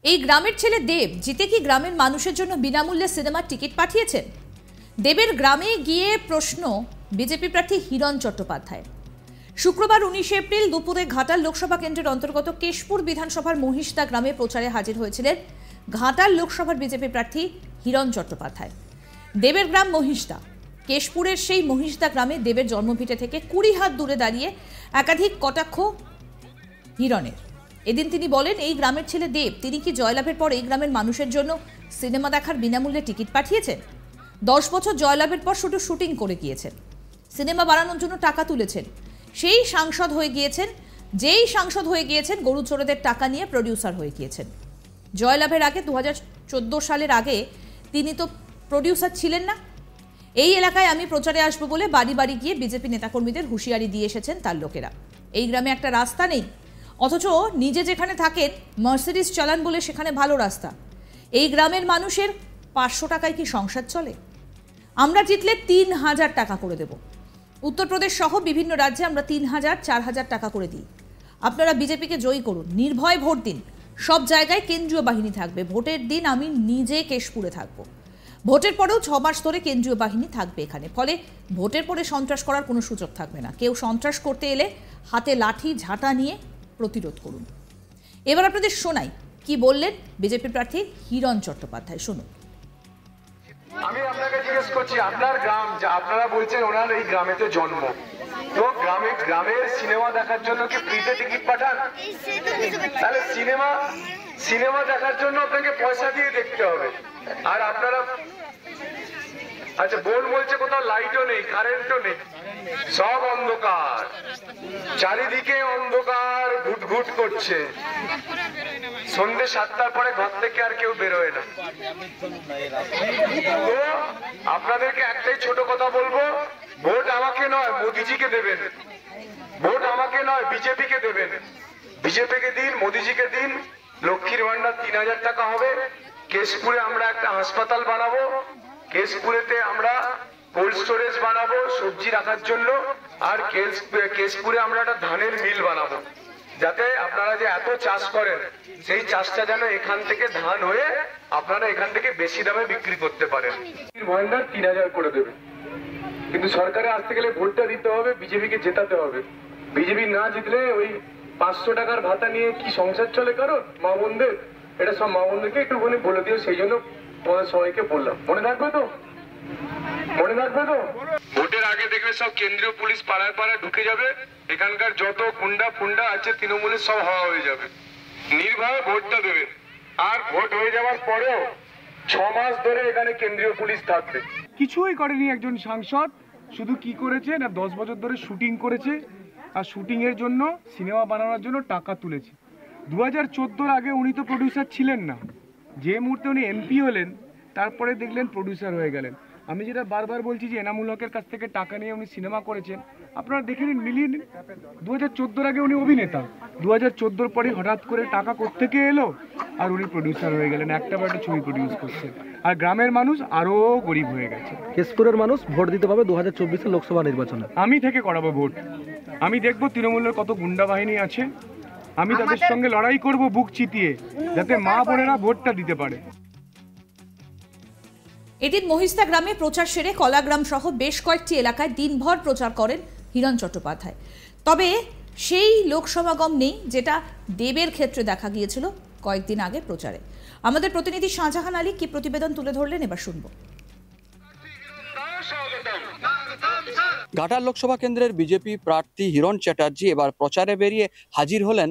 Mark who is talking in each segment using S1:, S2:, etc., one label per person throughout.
S1: এই গ্রামের ছেলে দেব জিতে কি গ্রামের মানুষের জন্য বিনামূল্যে সিনেমার টিকিট পাঠিয়েছেন? দেবের গ্রামে গিয়ে প্রশ্ন বিজেপি প্রার্থী হিরণ চট্টোপাধ্যায়। শুক্রবার 19 এপ্রিল দুপুরে ঘাটাল লোকসভা কেন্দ্রের অন্তর্গত কেশপুর বিধানসভার মহিষদা গ্রামে প্রচারে হাজির হয়েছিলেন ঘাটাল লোকসভার বিজেপি প্রার্থী হিরণ চট্টোপাধ্যায়। দেবের গ্রাম মহিষদা। কেশপুরের সেই মহিষদা গ্রামে দেবের জন্মভিটে থেকে 20 হাত দূরে দাঁড়িয়ে একাধিক কটাক্ষ হিরণের। এদিন তিনি বলেন, এই গ্রামের ছেলে দেব তিনি কি জয়লাভের পর এই গ্রামের মানুষের জন্য সিনেমা দেখার বিনামূল্যে টিকিট পাঠিয়েছেন? 10 বছর জয়লাভের পর শুধু শুটিং করে গিয়েছেন, সিনেমা বানানোর জন্য টাকা তুলেছেন। সেই সাংসদ হয়ে গিয়েছেন, যেই সাংসদ হয়ে গিয়েছেন গরু চোরেদের টাকা নিয়ে প্রডিউসার হয়ে গিয়েছেন। জয়লাভের আগে 2014 সালের আগে তিনি তো প্রডিউসার ছিলেন না। এই এলাকায় আমি প্রচারে আসবো বলে বাড়ি বাড়ি গিয়ে বিজেপি নেতাকর্মীদের হুঁশিয়ারি দিয়ে এসেছেন তার লোকেরা। এই গ্রামে একটা রাস্তা নেই, অথচ নিজে যেখানে থাকেন মার্সিডিজ চালান বলে সেখানে ভালো রাস্তা। এই গ্রামের মানুষের 500 টাকায় কি সংসার চলে? আমরা জিতলে 3000 টাকা করে দেব। উত্তরপ্রদেশ সহ বিভিন্ন রাজ্যে আমরা 3000, 4000 টাকা করে দিই। আপনারা বিজেপিকে জয়ী করুন, নির্ভয় ভোট দিন। সব জায়গায় কেন্দ্রীয় বাহিনী থাকবে। ভোটের দিন আমি নিজে কেশপুরে থাকবো। ভোটের পরেও 6 মাস ধরে কেন্দ্রীয় বাহিনী থাকবে এখানে। ফলে ভোটের পরে সন্ত্রাস করার কোনো সুযোগ থাকবে না। কেউ সন্ত্রাস করতে এলে হাতে লাঠি ঝাঁটা নিয়ে প্রতিরোধ করুন। এবার আপনাদের শোনাই কি বললেন বিজেপি প্রার্থী হিরণ চট্টোপাধ্যায়। শুনুন।
S2: আমি আপনাকে জিজ্ঞেস করছি, আপনার গ্রাম, যা আপনারা বলছেন ওনার এই গ্রামেতে জন্ম, তো গ্রামের সিনেমা দেখার জন্য কি ফ্রিতে টিকিট পাঠান? তাহলে সিনেমা দেখার জন্য আপনাকে পয়সা দিয়ে দেখতে হবে। আর আপনারা আচ্ছা, বলছে কোথাও লাইটও নেই, কারেন্টও নেই, সব অন্ধকার, চারিদিকে অন্ধকার ঘুটঘুট করছে। সন্ধ্যে 7টার পরে ঘর থেকে আর কেউ বেরোয় না। তো আপনাদেরকে একটাই ছোট কথা বলবো, ভোট আমাকে নয় মোদিজিকে দেবেন। ভোট আমাকে নয় বিজেপিকে দেবেন। বিজেপিকে দিন, মোদিজিকে দিন। লক্ষ্মীর ভান্ডার 3000 টাকা হবে। কেশপুরে আমরা একটা হাসপাতাল বানাবো। কেশপুরেতে আমরা কোল্ড স্টোরেজ বানাবো সবজি রাখার জন্য। আর কেশপুরে আমরা একটা ধানের মিল বানাবো, যাতে আপনারা যে এত চাষ করেন সেই চাষটা যেন এখান থেকে ধান হয়ে আপনারা এখান থেকে বেশি দামে বিক্রি করতে পারেন। ভান্ডার 3000 করে দেবে। কিন্তু সরকারে আসতে গেলে ভোটটা দিতে হবে, বিজেপিকে জেতাতে হবে। বিজেপি না জিতলে ওই 500 টাকার ভাতা নিয়ে কি সংসার চলে কারো মা বোনদের? এটা সব মা বোনদেরকে একটুখানি বলে দিও, সেই জন্য তোমাদের সবাইকে বললাম। মনে থাকবে তো? মনে থাকবে তো? ভোটের আগে দেখবে সব কেন্দ্রীয় পুলিশ পাড়ায় পাড়ায় ঢুকে যাবে। এখানকার যত গুন্ডা আছে তৃণমূলের সব হাওয়া হয়ে যাবে। নির্ভয়ে ভোটটা দেবে। আর ভোট হয়ে যাওয়ার পরেও 6 মাস ধরে এখানে কেন্দ্রীয় পুলিশ থাকবে।
S3: কিছুই করেনি একজন সাংসদ। শুধু কি করেছে না, 10 বছর ধরে শুটিং করেছে, আর শুটিং এর জন্য সিনেমা বানানোর জন্য টাকা তুলেছে। 2014 আগে উনি তো প্রডিউসার ছিলেন না। যে মুহূর্তে উনি এমপি হলেন তারপরে দেখলেন প্রডিউসার হয়ে গেলেন। আমি যেটা বারবার বলছি যে এনামুল হকের কাছ থেকে টাকা নিয়ে উনি সিনেমা করেছেন, আপনারা দেখে নিন, মিলিয়ে নিন। 2014 আগে উনি অভিনেতা, 2014 পরে হঠাৎ করে টাকা কোত্থেকে এলো আর উনি প্রডিউসার হয়ে গেলেন, একটা বা একটা ছবি প্রডিউস করছেন। আর গ্রামের মানুষ আরও গরিব হয়ে গেছে।
S4: কেশপুরের মানুষ ভোট দিতে পারবে 2024 লোকসভা নির্বাচনে।
S3: আমি থেকে করাবো ভোট। আমি দেখবো তৃণমূলের কত গুন্ডা বাহিনী আছে, আমি তাদের সঙ্গে লড়াই করব বুক চিতিয়ে, যাতে মা বোনেরা ভোটটা দিতে পারে।
S1: এদিন মহিষদা গ্রামে প্রচার সেরে কলাগ্রাম সহ বেশ কয়েকটি এলাকায় দিনভর প্রচার করেন হিরণ চট্টোপাধ্যায়। তবে সেই লোকসমাগম নেই যেটা দেবের ক্ষেত্রে দেখা গিয়েছিল কয়েকদিন আগে প্রচারে। আমাদের প্রতিনিধি শাহজাহান আলী কি প্রতিবেদন তুলে ধরলেন এবার শুনবো।
S5: ঘাটাল লোকসভা কেন্দ্রের বিজেপি প্রার্থী হিরণ চ্যাটার্জি এবার প্রচারে বেরিয়ে হাজির হলেন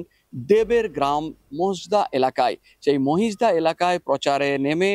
S5: দেবের গ্রাম মহিষদা এলাকায়। সেই মহিষদা এলাকায় প্রচারে নেমে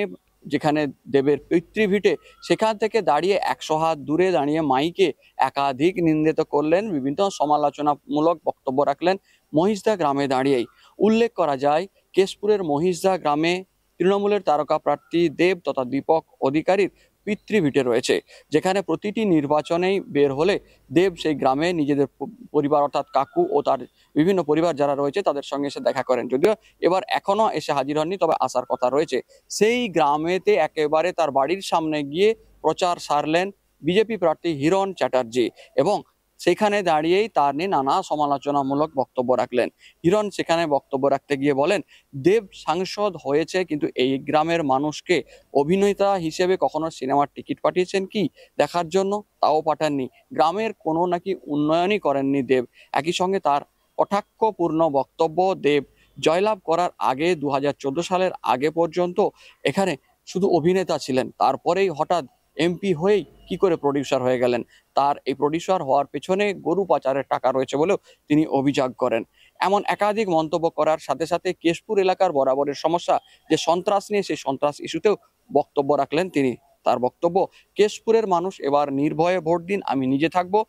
S5: যেখানে দেবের পিতৃভিটে, সেখান থেকে দাঁড়িয়ে 100 হাত দূরে দাঁড়িয়ে মাইকে একাধিক নিন্দিত করলেন, বিভিন্ন সমালোচনামূলক বক্তব্য রাখলেন মহিষদা গ্রামে দাঁড়িয়েই। উল্লেখ করা যায়, কেশপুরের মহিষদা গ্রামে তৃণমূলের তারকা প্রার্থী দেব তথা দীপক অধিকারীর পিতৃভিটে রয়েছে, যেখানে প্রতিটি নির্বাচনেই বের হলে দেব সেই গ্রামে নিজেদের পরিবার অর্থাৎ কাকু ও তার বিভিন্ন পরিবার যারা রয়েছে তাদের সঙ্গে এসে দেখা করেন। যদিও এবার এখনো এসে হাজির হননি, তবে আসার কথা রয়েছে। সেই গ্রামেতে একেবারে তার বাড়ির সামনে গিয়ে প্রচার সারলেন বিজেপি প্রার্থী হিরণ চ্যাটার্জি এবং সেখানে দাঁড়িয়েই তার নিয়ে নানা সমালোচনামূলক বক্তব্য রাখলেন। হিরণ সেখানে বক্তব্য রাখতে গিয়ে বলেন, দেব সাংসদ হয়েছে কিন্তু এই গ্রামের মানুষকে অভিনেতা হিসেবে কখনো সিনেমার টিকিট পাঠিয়েছেন কি দেখার জন্য? তাও পাঠাননি। গ্রামের কোনো নাকি উন্নয়নই করেননি দেব। একই সঙ্গে তার কটাক্ষপূর্ণ বক্তব্য, দেব জয়লাভ করার আগে 2014 সালের আগে পর্যন্ত এখানে শুধু অভিনেতা ছিলেন, তারপরেই হঠাৎ এমপি হয়েই কি করে প্রডিউসার হয়ে গেলেন। তার এই প্রডিউসার হওয়ার পেছনে গরু পাচারের টাকা রয়েছে বলেও তিনি অভিযোগ করেন। এমন একাধিক মন্তব্য করার সাথে সাথে কেশপুর এলাকার বরাবরের সমস্যা যে সন্ত্রাস নিয়ে, সেই সন্ত্রাস ইস্যুতেও বক্তব্য রাখলেন তিনি। তার বক্তব্য, কেশপুরের মানুষ এবার নির্ভয়ে ভোট দিন, আমি নিজে থাকবো।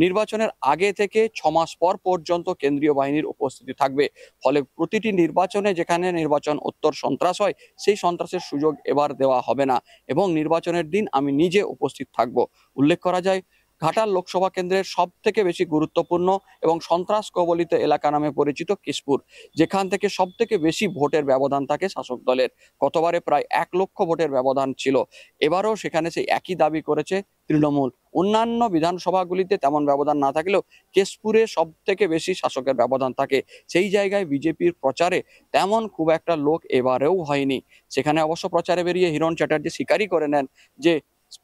S5: নির্বাচনের আগে থেকে 6 মাস পর পর্যন্ত কেন্দ্রীয় বাহিনীর উপস্থিতি থাকবে। ফলে প্রতিটি নির্বাচনে যেখানে নির্বাচন উত্তর সন্ত্রাস হয়, সেই সন্ত্রাসের সুযোগ এবার দেওয়া হবে না এবং নির্বাচনের দিন আমি নিজে উপস্থিত থাকব। উল্লেখ করা যায়, ঘাটাল লোকসভা কেন্দ্রের সব থেকে বেশি গুরুত্বপূর্ণ এবং সন্ত্রাস কবলিত এলাকা নামে পরিচিত কেশপুর, যেখান থেকে সব থেকে বেশি ভোটের ব্যবধান থাকে শাসক দলের। গতবারে প্রায় 1 লক্ষ ভোটের ব্যবধান ছিল। এবারও সেখানে সেই একই দাবি করেছে তৃণমূল। অন্যান্য বিধানসভাগুলিতে তেমন ব্যবধান না থাকলেও কেশপুরে সব থেকে বেশি শাসকের ব্যবধান থাকে। সেই জায়গায় বিজেপির প্রচারে তেমন খুব একটা লোক এবারেও হয়নি। সেখানে অবশ্য প্রচারে বেরিয়ে হিরণ চ্যাটার্জি স্বীকারই করে নেন যে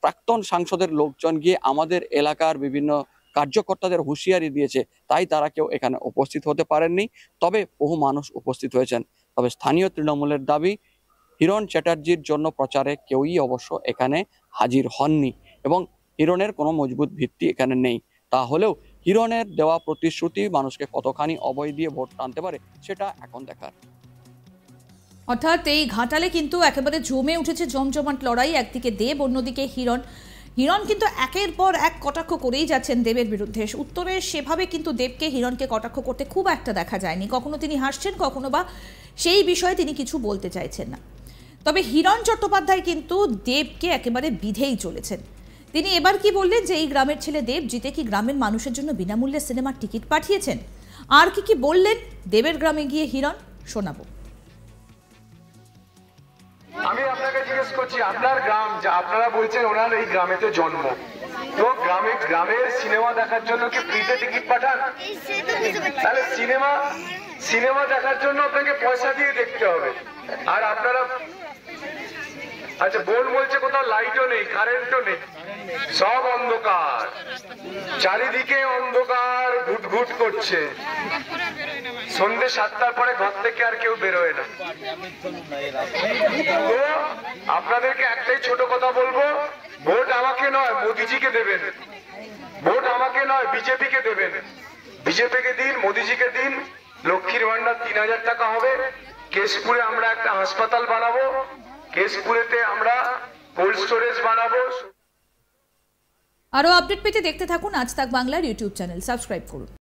S5: প্রাক্তন সাংসদের লোকজন গিয়ে আমাদের এলাকার বিভিন্ন কার্যকর্তাদের হুঁশিয়ারি দিয়েছে, তাই তারা কেউ এখানে উপস্থিত হতে পারেননি। তবে বহু মানুষ উপস্থিত হয়েছেন। তবে স্থানীয় তৃণমূলের দাবি, হিরণ চ্যাটার্জির জন্য প্রচারে কেউই অবশ্য এখানে হাজির হননি এবং হিরণের কোনো মজবুত ভিত্তি এখানে নেই। তাহলেও হিরণের দেওয়া প্রতিশ্রুতি মানুষকে কতখানি অভয় দিয়ে ভোট টানতে পারে সেটা এখন দেখার।
S1: অর্থাৎ এই ঘাটালে কিন্তু একেবারে জমে উঠেছে জমজমাট লড়াই। একদিকে দেব, অন্যদিকে হিরণ। হিরণ কিন্তু একের পর এক কটাক্ষ করেই যাচ্ছেন দেবের বিরুদ্ধে। উত্তরে সেভাবে কিন্তু দেবকে, হিরণকে কটাক্ষ করতে খুব একটা দেখা যায়নি। কখনো তিনি হাসছেন, কখনো বা সেই বিষয়ে তিনি কিছু বলতে চাইছেন না। তবে হিরণ চট্টোপাধ্যায় কিন্তু দেবকে একেবারে বিধেই চলেছেন। তিনি এবার কি বললেন যে এই গ্রামের ছেলে দেব জিতে কি গ্রামের মানুষের জন্য বিনামূল্যে সিনেমার টিকিট পাঠিয়েছেন, আর কি বললেন দেবের গ্রামে গিয়ে হিরণ, শোনাবো।
S2: আমি আপনাকে জিজ্ঞেস করছি, আপনার গ্রাম, যা আপনারা বলছেন ওনার এই গ্রামেতে জন্ম, তো গ্রামের সিনেমা দেখার জন্য কি ফ্রিতে টিকিট পাঠান? তাহলে সিনেমা দেখার জন্য আপনাকে পয়সা দিয়ে দেখতে হবে। আর আপনারা, আচ্ছা, বোন বলছে কোথাও লাইটও নেই, কারেন্টও নেই, সব অন্ধকার, চারিদিকে অন্ধকার ঘুটঘুট করছে। সন্ধ্যে 7টার পরে ঘর থেকে আর কেউ বেরোয় না। তো আপনাদেরকে একটাই ছোট কথা বলবো, ভোট আমাকে নয় মোদিজিকে দেবেন। ভোট আমাকে নয় বিজেপিকে দেবেন। বিজেপিকে দিন, মোদিজিকে দিন। লক্ষ্মীর ভান্ডার 3000 টাকা হবে। কেশপুরে আমরা একটা হাসপাতাল বানাবো, কেশপুরেতে আমরা কোল্ড স্টোরেজ বানাবো।
S1: আরো আপডেট পেতে দেখতে থাকুন আজ তাক বাংলার ইউটিউব চ্যানেল, সাবস্ক্রাইব করুন।